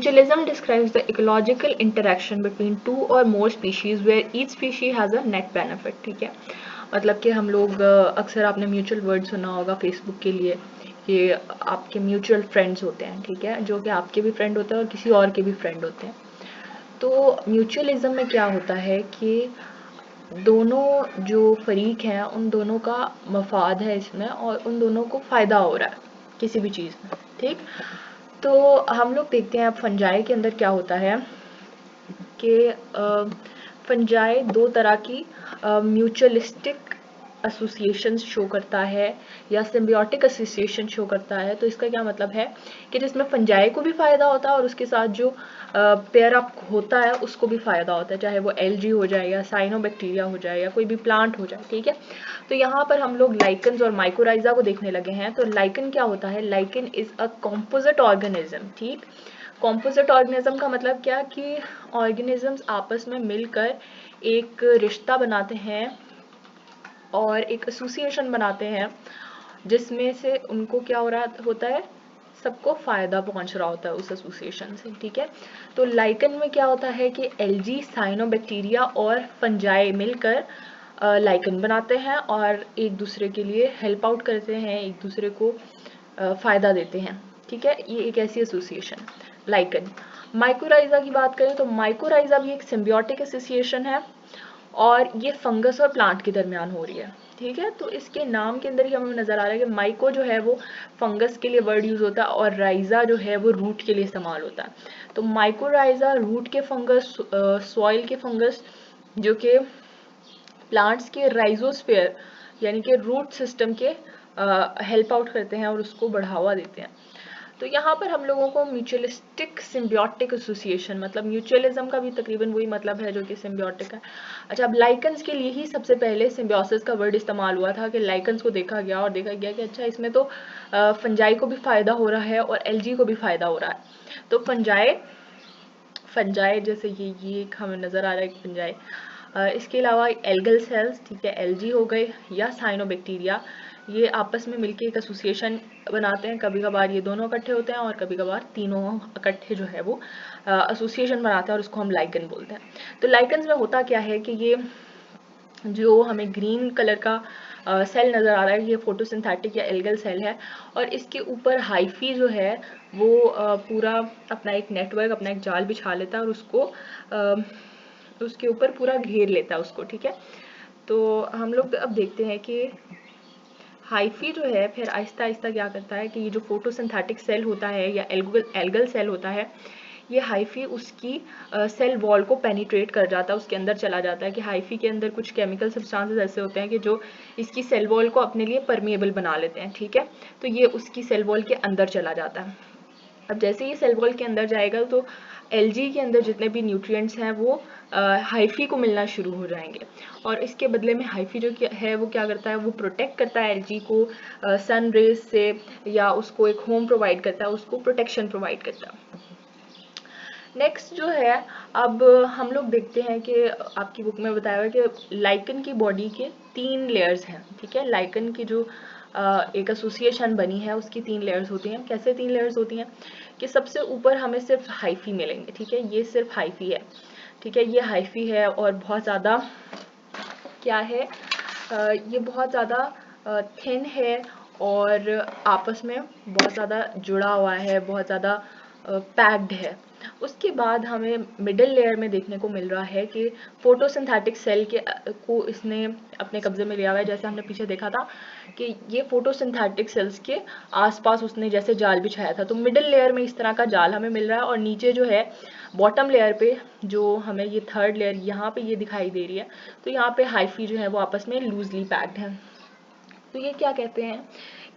Mutualism describes the ecological interaction between two or more species where each species has a net benefit. ठीक है, मतलब कि हम लोग अक्सर आपने म्यूचुअल वर्ड सुना होगा फेसबुक के लिए, ये आपके म्यूचुअल फ्रेंड्स होते हैं, ठीक है, जो कि आपके भी फ्रेंड होते हैं और किसी और के भी फ्रेंड होते हैं। तो म्यूचुअलिज्म में क्या होता है कि दोनों जो फरीक हैं उन दोनों का मफाद है इसमें और उन दोनों को फ़ायदा हो रहा है किसी भी चीज़ में, ठीक। तो हम लोग देखते हैं अब फंजाई के अंदर क्या होता है कि फंजाई दो तरह की म्यूचुअलिस्टिक एसोसिएशन शो करता है या सिम्बियोटिक एसोसिएशन शो करता है। तो इसका क्या मतलब है कि जिसमें फंजाई को भी फ़ायदा होता है और उसके साथ जो पेयर अप होता है उसको भी फ़ायदा होता है, चाहे वो एलजी हो जाए या साइनोबैक्टीरिया हो जाए या कोई भी प्लांट हो जाए, ठीक है। तो यहाँ पर हम लोग लाइकन्स और माइकोराइजा को देखने लगे हैं। तो लाइकन क्या होता है? Lichen is a composite organism, ठीक। कॉम्पोजिट ऑर्गेनिज्म का मतलब क्या कि ऑर्गेनिजम्स आपस में मिलकर एक रिश्ता बनाते हैं और एक एसोसिएशन बनाते हैं जिसमें से उनको क्या हो रहा होता है, सबको फायदा पहुंच रहा होता है उस एसोसिएशन से, ठीक है। तो लाइकन में क्या होता है कि एलजी, साइनोबैक्टीरिया और फंजाई मिलकर लाइकन बनाते हैं और एक दूसरे के लिए हेल्प आउट करते हैं, एक दूसरे को फायदा देते हैं, ठीक है। ये एक ऐसी एसोसिएशन लाइकन। माइकोराइजा की बात करें तो माइकोराइजा भी एक सिम्बियोटिक एसोसिएशन है और ये फंगस और प्लांट के दरमियान हो रही है, ठीक है। तो इसके नाम के अंदर ही हमें नजर आ रहा है कि माइको जो है वो फंगस के लिए वर्ड यूज होता है और राइजा जो है वो रूट के लिए इस्तेमाल होता है। तो माइकोराइजा रूट के फंगस, सॉइल के फंगस जो कि प्लांट्स के राइजोस्फीयर यानी कि रूट सिस्टम के हेल्प आउट करते हैं और उसको बढ़ावा देते हैं। तो यहाँ पर हम लोगों को म्यूचुअलिस्टिक सिम्बियोटिक एसोसिएशन, मतलब म्यूचुअलिज्म का भी तकरीबन वही मतलब है जो कि सिम्बियोटिक है। अच्छा, अब लाइकन्स के लिए ही सबसे पहले सिम्बियोसिस का वर्ड इस्तेमाल हुआ था कि लाइकन्स को देखा गया और देखा गया कि अच्छा इसमें तो फंजाई को भी फ़ायदा हो रहा है और एलजी को भी फ़ायदा हो रहा है। तो फंजाई जैसे ये हमें नज़र आ रहा है कि फंजाई, इसके अलावा एल्गल सेल्स, ठीक है, एलजी हो गए या साइनोबैक्टीरिया, ये आपस में मिलके एक एसोसिएशन बनाते हैं। कभी कभार ये दोनों इकट्ठे होते हैं और कभी कभार तीनों इकट्ठे जो है वो एसोसिएशन बनाते हैं और उसको हम लाइकन बोलते हैं। तो लाइकन्स में होता क्या है कि ये जो हमें ग्रीन कलर का सेल नज़र आ रहा है ये फोटोसिंथेटिक या एल्गल सेल है और इसके ऊपर हाइफी जो है वो पूरा अपना एक नेटवर्क, अपना एक जाल बिछा लेता है और उसको उसके ऊपर पूरा घेर लेता है उसको, ठीक है। तो हम लोग अब देखते हैं कि हाइफी जो है फिर आहिस्ता आहिस्ता क्या करता है कि ये जो फोटोसिंथेटिक सेल होता है या एल्गल सेल होता है, ये हाइफी उसकी सेल वॉल को पेनिट्रेट कर जाता है, उसके अंदर चला जाता है कि हाइफी के अंदर कुछ केमिकल सब्सटेंसेस ऐसे होते हैं कि जो इसकी सेल वॉल को अपने लिए परमिएबल बना लेते हैं, ठीक है। तो ये उसकी सेल वॉल के अंदर चला जाता है। अब जैसे ये सेल वॉल के अंदर जाएगा तो एलजी के अंदर जितने भी न्यूट्रिएंट्स हैं वो हाइफी को मिलना शुरू हो जाएंगे और इसके बदले में हाइफी जो है वो क्या करता है, वो प्रोटेक्ट करता है एलजी को सन रेज से या उसको एक होम प्रोवाइड करता है, उसको प्रोटेक्शन प्रोवाइड करता है। नेक्स्ट जो है, अब हम लोग देखते हैं कि आपकी बुक में बताया हुआ है कि लाइकन की बॉडी के 3 लेयर्स हैं, ठीक है। लाइकन की जो एक एसोसिएशन बनी है उसकी 3 लेयर्स होती हैं। कैसे 3 लेयर्स होती हैं कि सबसे ऊपर हमें सिर्फ हाइफी मिलेंगे, ठीक है, ये सिर्फ हाइफी है, ठीक है, ये हाइफी है और बहुत ज़्यादा क्या है, ये बहुत ज़्यादा थिन है और आपस में बहुत ज़्यादा जुड़ा हुआ है, बहुत ज़्यादा पैक्ड है। उसके बाद हमें मिडिल लेयर में देखने को मिल रहा है कि फोटोसिंथेटिक सेल को इसने अपने कब्जे में लिया हुआ है। जैसे हमने पीछे देखा था कि ये फोटोसिंथेटिक सेल्स के आसपास उसने जैसे जाल बिछाया था, तो मिडिल लेयर में इस तरह का जाल हमें मिल रहा है और नीचे जो है बॉटम लेयर पे जो हमें ये थर्ड लेयर यहाँ पे ये दिखाई दे रही है, तो यहाँ पे हाइफी जो है वो आपस में लूजली पैक्ड है। तो ये क्या कहते हैं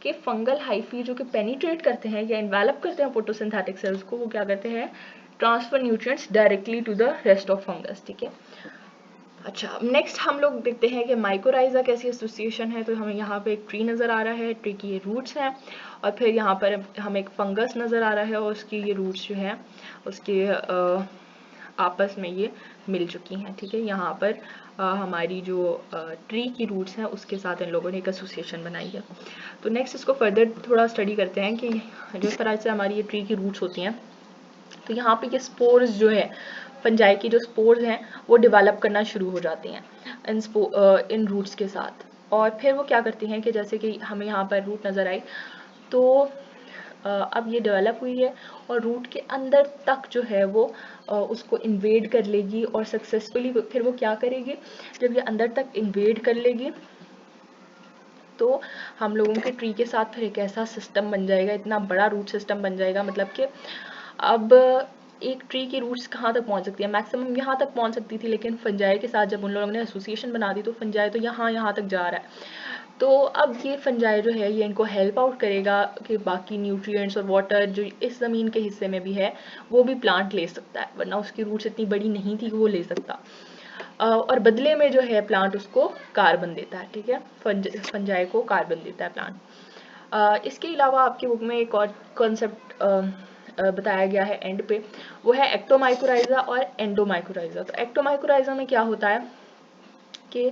कि फंगल हाइफी जो कि पेनिट्रेट करते हैं या इन्वेलप करते हैं फोटोसिंथेटिक सेल्स को, वो क्या करते हैं, transfer nutrients directly to the rest of fungus, ठीक है। अच्छा, नेक्स्ट हम लोग देखते हैं कि माइकोराइजा कैसी एसोसिएशन है। तो हमें यहाँ पे एक ट्री नज़र आ रहा है, ट्री की ये रूट्स हैं और फिर यहाँ पर हमें एक फंगस नज़र आ रहा है और उसकी ये रूट्स जो हैं उसके आपस में ये मिल चुकी हैं, ठीक है। यहाँ पर हमारी जो ट्री की रूट्स हैं उसके साथ इन लोगों ने एक एसोसिएशन बनाई है। तो नेक्स्ट इसको फर्दर थोड़ा स्टडी करते हैं कि जिस तरह से हमारी ये ट्री की रूट्स होती हैं तो यहाँ पे ये स्पोर्स जो है, फंजाई की जो स्पोर्स हैं वो डेवलप करना शुरू हो जाती हैं इन रूट्स के साथ। और फिर वो क्या करती हैं कि जैसे कि हमें यहाँ पर रूट नज़र आई, तो अब ये डेवलप हुई है और रूट के अंदर तक जो है वो उसको इन्वेड कर लेगी और सक्सेसफुली फिर वो क्या करेगी, जब ये अंदर तक इन्वेड कर लेगी तो हम लोगों के ट्री के साथ फिर एक ऐसा सिस्टम बन जाएगा, इतना बड़ा रूट सिस्टम बन जाएगा, मतलब कि अब एक ट्री की रूट्स कहाँ तक पहुँच सकती है, मैक्सिमम यहाँ तक पहुँच सकती थी, लेकिन फंजाई के साथ जब उन लोगों ने एसोसिएशन बना दी तो फंजाई तो यहाँ तक जा रहा है। तो अब ये फंजाई जो है ये इनको हेल्प आउट करेगा कि बाकी न्यूट्रिएंट्स और वाटर जो इस ज़मीन के हिस्से में भी है वो भी प्लांट ले सकता है, वरना उसकी रूट्स इतनी बड़ी नहीं थी कि वो ले सकता। और बदले में जो है प्लांट उसको कार्बन देता है, ठीक है, फंजाई को कार्बन देता है प्लांट। इसके अलावा आपकी बुक में एक और कॉन्सेप्ट बताया गया है एंड पे, वो है एक्टोमाइकोराइजा और एंडोमाइकोराइजा। तो एक्टोमाइकोराइजा में क्या होता है कि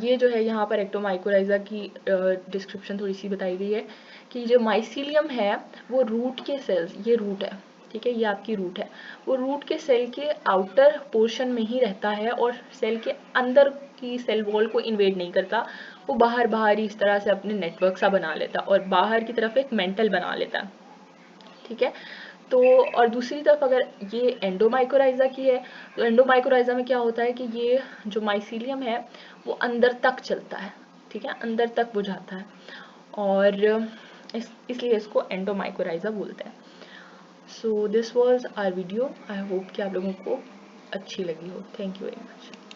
ये जो है यहाँ पर एक्टोमाइकोराइजा की डिस्क्रिप्शन थोड़ी सी बताई गई है कि जो माइसीलियम है वो रूट के सेल्स, ये रूट है, ठीक है, ये आपकी रूट है, वो रूट के सेल के आउटर पोर्शन में ही रहता है और सेल के अंदर की सेल वॉल को इन्वेड नहीं करता, वो बाहर ही इस तरह से अपने नेटवर्क सा बना लेता और बाहर की तरफ एक मेंटल बना लेता है, ठीक है। तो और दूसरी तरफ अगर ये एंडोमाइकोराइजा की है, तो एंडोमाइकोराइजा में क्या होता है कि ये जो माइसीलियम है वो अंदर तक चलता है, ठीक है, अंदर तक वो जाता है और इसलिए इसको एंडोमाइकोराइजा बोलते हैं। So this was our video, I hope कि आप लोगों को अच्छी लगी हो। Thank you very much.